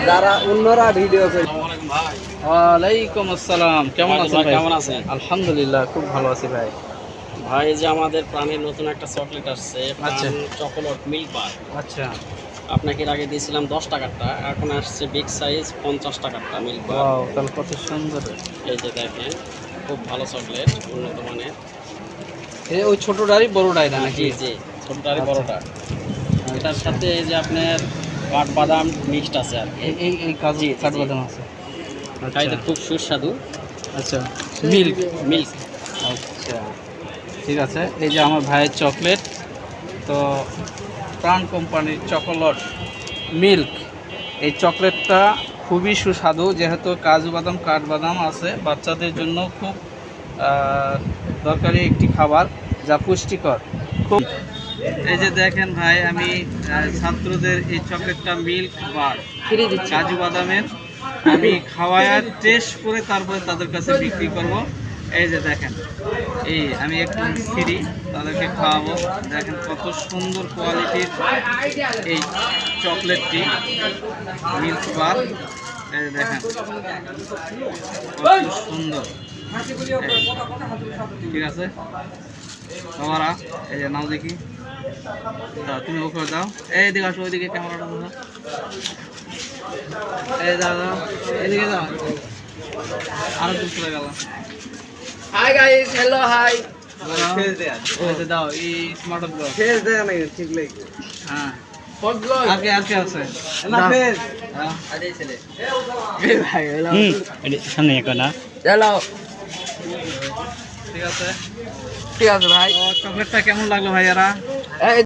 যারা অন্যরা ভিডিও করে। ওয়ালাইকুম আসসালাম, কেমন আছেন ভাই? কেমন আছেন? আলহামদুলিল্লাহ, খুব ভালো আছি ভাই। ভাই, এই যে আমাদের প্রাণের নতুন একটা চকলেট আসছে, আচ্ছা। Chocolate milk bar. আচ্ছা, আপনাকে এর আগে দিয়েছিলাম 10 টাকারটা, এখন আসছে বিগ সাইজ 50 টাকারটা মিল্ক বার। ওয়াও, তাহলে কত সুন্দর। এই যে দেখেন, খুব ভালো চকলেট, উন্নত মানের। ওই ছোটটারই বড়টাই না নাকি? জি জি, ছোটটারে আচ্ছা। বড়টা। এটার সাথে এই যে আপনার কাঠবাদাম মিক্সড আছে আর কি। এই কাজু জি, জি, জি। কাঠবাদাম আছে। খাইতে খুব সুস্বাদু। আচ্ছা, মিল্ক। মিল্ক। আচ্ছা, ঠিক আছে। এই যে আমার ভাইয়ের চকলেট, তো প্রাণ কোম্পানির চকোলেট মিল্ক। এই চকলেটটা খুবই সুস্বাদু, যেহেতু কাজু বাদাম কাঠবাদাম আছে। বাচ্চাদের জন্য খুব দরকারি একটি খাবার, যা পুষ্টিকর খুব। এই যে দেখেন ভাই, আমি ছাত্রদের এই চকলেটটা মিল্ক বার কাজু বাদামের আমি খাওয়ায় টেস্ট করে তারপরে তাদের কাছে বিক্রি করব। এই যে দেখেন, আমি একটু ফ্রি তাদেরকে খাওয়াবো। দেখেন কত সুন্দর কোয়ালিটির এই চকলেটটি মিল্ক বার। এই যে দেখেন কত সুন্দর। ঠিক আছে বাবারা, এই যে নাও দেখি, তুমি ওকে দাও। এই দিকে আসো, ওইদিকে ক্যামেরাটা দাও। এই দাদা, এদিকে দাও। আরো দূর চলে গেল। Hi guys, hello hi. দাও এই স্মার্ট ব্লগ। ফেস দেয়া নাই ঠিক লাগে। হ্যাঁ, ফট ব্লগ। আগে আগে আছে না ফেস। আরে ছেলে এই ভাই হ্যালো। সামনে একটা না। হ্যালো। ঠিক আছে। ঠিক আছে ভাই। তো চকলেটটা কেমন লাগলো ভাইয়ারা? এই